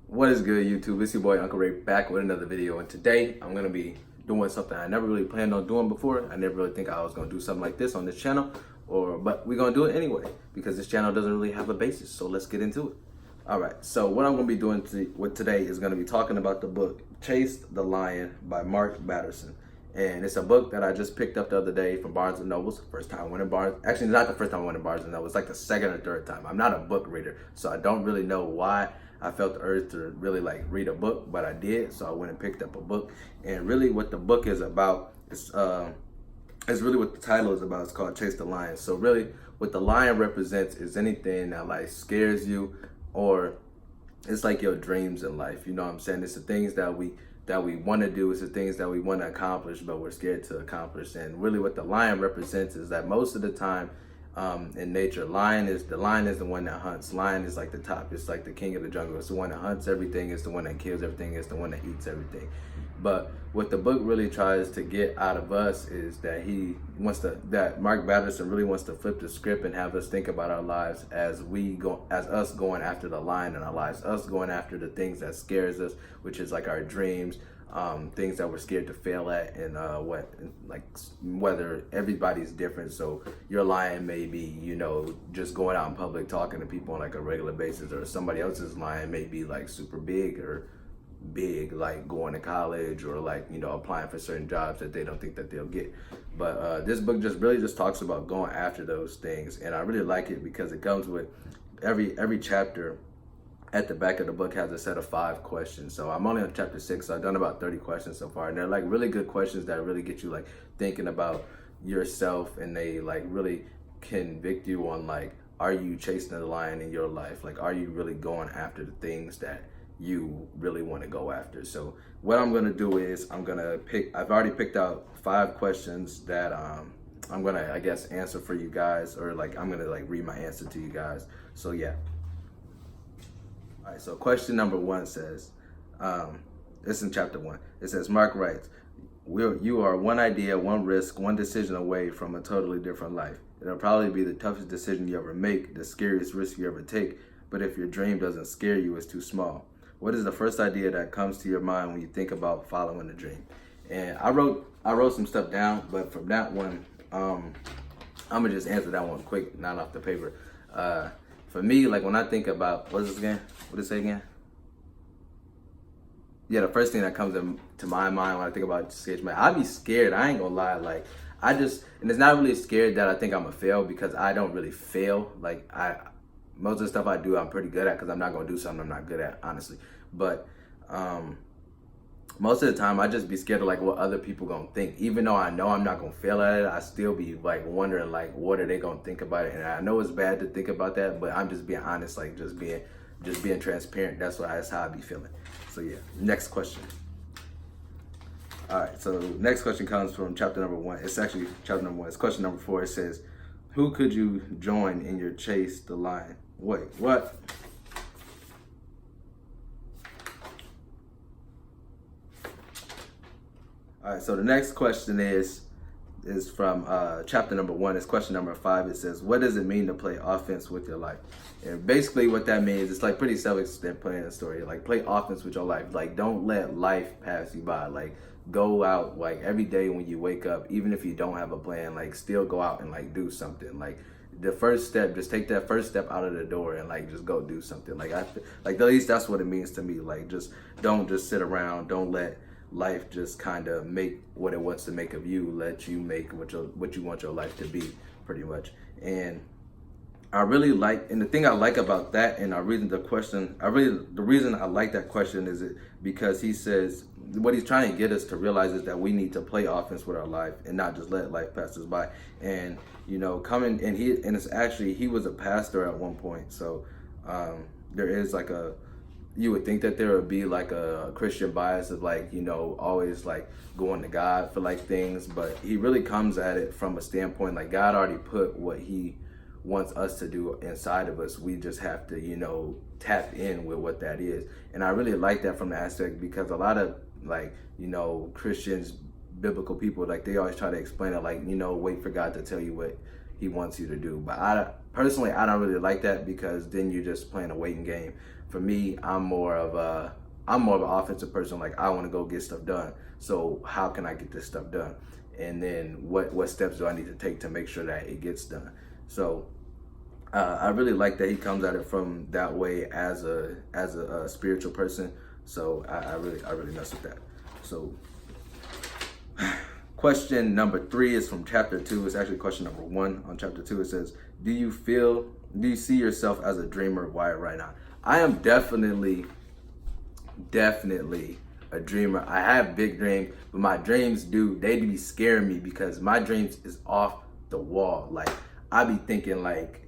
What is good, YouTube? It's your boy Uncle Ray back with another video, and today I'm gonna be doing something I never really planned on doing before. I never really think I was gonna do something like this on this channel, but we're gonna do it anyway because this channel doesn't really have a basis. So let's get into it. All right. So what I'm gonna be doing today is gonna be talking about the book "Chase the Lion" by Mark Batterson. And it's a book that I just picked up the other day from Barnes & Noble's. First time I went in Barnes. Actually, not the first time I went in Barnes & Noble. It's like the second or third time. I'm not a book reader, so I don't really know why I felt the urge to really like read a book, but I did. So I went and picked up a book. And really what the book is about is really what the title is about. It's called Chase the Lion. So really what the lion represents is anything that like scares you, or it's like your dreams in life. You know what I'm saying? It's the things that we want to do. It's the things that we want to accomplish, but we're scared to accomplish. And really what the lion represents is that most of the time in nature, the lion is the one that hunts. Lion is like the top. It's like the king of the jungle. It's the one that hunts everything. It's the one that kills everything. It's the one that eats everything. But what the book really tries to get out of us is that that Mark Batterson really wants to flip the script and have us think about our lives as us going after the lion in our lives, us going after the things that scares us, which is like our dreams, things that we're scared to fail at, and whether everybody's different. So your lion may be, just going out in public talking to people on like a regular basis, or somebody else's lion may be like super big like going to college, or like applying for certain jobs that they don't think that they'll get. But this book just talks about going after those things, and I really like it because it comes with every chapter. At the back of the book has a set of 5 questions. So I'm only on chapter 6, so I've done about 30 questions so far, and they're like really good questions that really get you like thinking about yourself, and they like really convict you on like, are you chasing the lion in your life? Like, are you really going after the things that you really want to go after? So what I'm gonna do is I've already picked out 5 questions that I'm gonna, I guess, answer for you guys, or like I'm gonna like read my answer to you guys. So yeah. All right, so question number 1 says, it's in chapter 1. It says, Mark writes, you are one idea, one risk, one decision away from a totally different life. It'll probably be the toughest decision you ever make, the scariest risk you ever take, but if your dream doesn't scare you, it's too small. What is the first idea that comes to your mind when you think about following a dream? And I wrote some stuff down, but from that one, I'm gonna just answer that one quick, not off the paper. For me, like when I think about, what is this again? What did it say again? Yeah, the first thing that comes to my mind when I think about scared, man, I'd be scared. I ain't gonna lie. Like and it's not really scared that I think I'm gonna fail, because I don't really fail. Like most of the stuff I do, I'm pretty good at, because I'm not gonna do something I'm not good at, honestly. But most of the time I just be scared of like what other people gonna think. Even though I know I'm not gonna fail at it, I still be like wondering like what are they gonna think about it. And I know it's bad to think about that, but I'm just being honest, like just being transparent. That's how I be feeling. So yeah, next question. All right, so next question comes from chapter number 1. It's actually chapter number 1. It's question number 4. It says, who could you join in your Chase the Lion? Wait, what? All right, so the next question is from chapter number 1. It's question number 5. It says, what does it mean to play offense with your life? And basically what that means, it's like pretty self-explanatory. Like, play offense with your life. Like, don't let life pass you by. Like, go out like every day when you wake up, even if you don't have a plan, like still go out and like do something. Like the first step, just take that first step out of the door and like just go do something. Like at least that's what it means to me. Like, just don't just sit around. Don't let life just kind of make what it wants to make of you. Let you make what you want your life to be, pretty much. And I really like, and the thing I like about that, and the reason I like that question is because he says what he's trying to get us to realize is that we need to play offense with our life and not just let life pass us by. And coming, and it's actually, he was a pastor at one point, so there is like you would think that there would be like a Christian bias of like, always like going to God for like things, but he really comes at it from a standpoint like God already put what he wants us to do inside of us. We just have to, tap in with what that is. And I really like that from the aspect, because a lot of like, Christians, biblical people, like they always try to explain it like, wait for God to tell you what he wants you to do. But I personally don't really like that, because then you're just playing a waiting game. For me, I'm more of an offensive person. Like, I want to go get stuff done. So how can I get this stuff done? And then what steps do I need to take to make sure that it gets done? So I really like that he comes at it from that way as a spiritual person. So I really mess with that. So question number 3 is from chapter 2. It's actually question number 1 on chapter 2. It says, do you see yourself as a dreamer? Why right now? I am definitely a dreamer. I have big dreams, but my dreams they be scaring me because my dreams is off the wall. Like, I be thinking like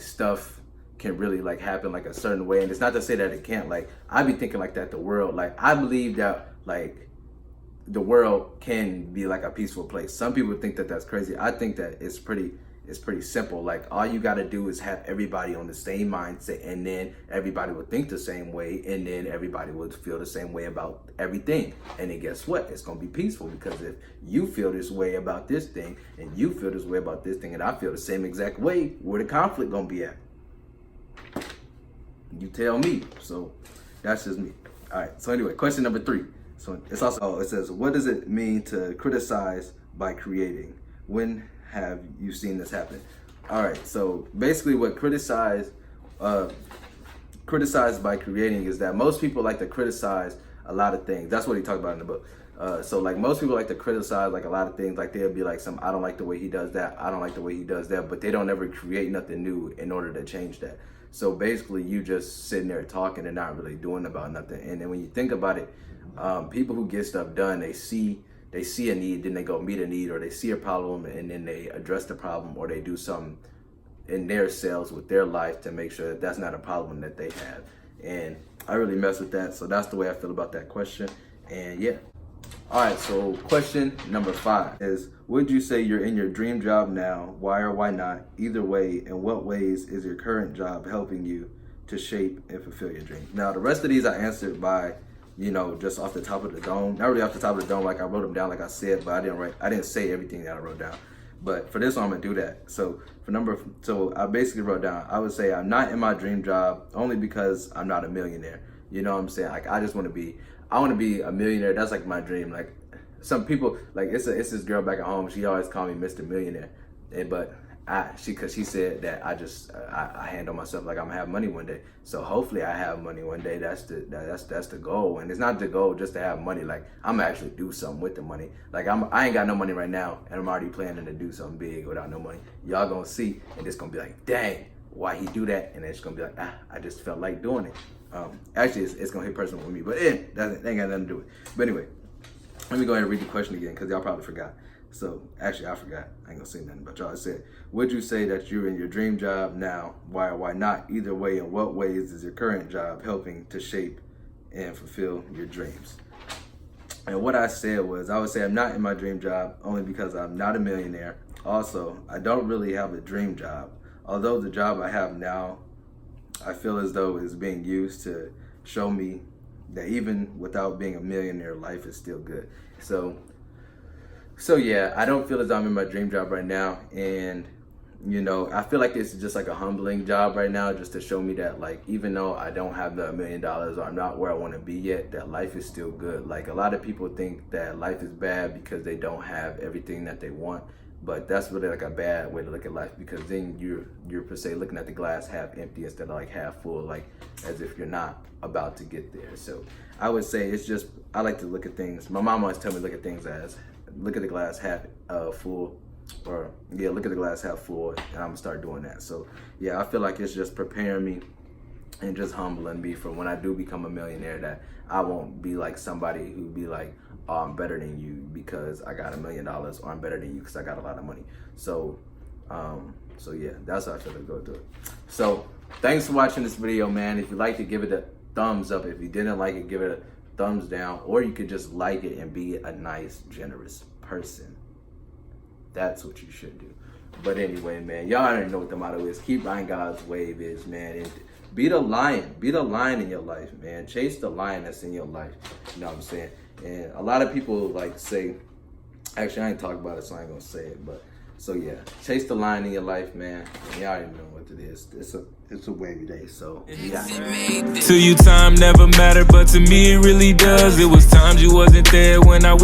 stuff can really like happen like a certain way. And it's not to say that it can't. Like, I be thinking like that the world, like, I believe that like the world can be like a peaceful place. Some people think that that's crazy. I think that it's pretty simple. Like, all you got to do is have everybody on the same mindset, and then everybody will think the same way, and then everybody would feel the same way about everything. And then guess what? It's going to be peaceful, because if you feel this way about this thing, and you feel this way about this thing, and I feel the same exact way, where the conflict going to be at? You tell me. So that's just me. All right. So anyway, question number 3. So it's also, it says, what does it mean to criticize by creating? When have you seen this happen? All right, so basically what criticize by creating is that most people like to criticize a lot of things. That's what he talked about in the book. So like, most people like to criticize like a lot of things. Like, they'll be like, I don't like the way he does that, I don't like the way he does that, but they don't ever create nothing new in order to change that. So basically, you just sitting there talking and not really doing about nothing. And then when you think about it, people who get stuff done, they see a need, then they go meet a need, or they see a problem and then they address the problem, or they do something in their selves with their life to make sure that that's not a problem that they have. And I really mess with that. So that's the way I feel about that question. And yeah. All right, so question number 5 is, would you say you're in your dream job now? Why or why not? Either way, in what ways is your current job helping you to shape and fulfill your dreams? Now, the rest of these I answered by, just off the top of the dome. Not really off the top of the dome, like I wrote them down like I said, but I didn't say everything that I wrote down. But for this one, I'm gonna do that. So I basically wrote down, I would say I'm not in my dream job only because I'm not a millionaire. You know what I'm saying? Like, I want to be a millionaire. That's like my dream. Like, some people, like, it's this girl back at home. She always called me Mr. Millionaire, because she said that I handle myself like I'm gonna have money one day. So hopefully I have money one day. That's the goal. And it's not the goal just to have money. Like, I'm gonna actually do something with the money. Like, I ain't got no money right now, and I'm already planning to do something big without no money. Y'all gonna see, and it's gonna be like, dang, why he do that? And it's gonna be like, I just felt like doing it. Actually, it's gonna hit personal with me, but that ain't got nothing to do with it. But anyway, let me go ahead and read the question again, because y'all probably forgot. So actually, I forgot. I ain't gonna say nothing, but y'all said, would you say that you're in your dream job now? Why or why not? Either way, in what ways is your current job helping to shape and fulfill your dreams? And what I said was, I would say I'm not in my dream job only because I'm not a millionaire. Also, I don't really have a dream job. Although the job I have now, I feel as though it's being used to show me that even without being a millionaire, life is still good. So yeah, I don't feel as though I'm in my dream job right now. And, I feel like this is just like a humbling job right now, just to show me that, like, even though I don't have the $1 million, or I'm not where I want to be yet, that life is still good. Like, a lot of people think that life is bad because they don't have everything that they want. But that's really like a bad way to look at life, because then you're per se looking at the glass half empty instead of like half full, like as if you're not about to get there. So I would say I like to look at things. My mom always tell me look at the glass half full, or yeah, look at the glass half full, and I'm gonna start doing that. So yeah, I feel like it's just preparing me and just humbling me for when I do become a millionaire, that I won't be like somebody who be like, oh, I'm better than you because I got $1 million, or I'm better than you because I got a lot of money. So yeah, that's how I feel to go through it. So thanks for watching this video, man. If you liked it, give it a thumbs up. If you didn't like it, give it a thumbs down, or you could just like it and be a nice, generous person. That's what you should do. But anyway, man, y'all already know what the motto is. Keep riding God's wave is, man. And be the lion. Be the lion in your life, man. Chase the lion that's in your life. You know what I'm saying? And a lot of people like say, actually, I ain't talking about it, so I ain't gonna say it, but So yeah, chase the line in your life, man. You already know what it is. It's a wavy day, so yeah. To you time never mattered, but to me it really does. It was times you wasn't there when I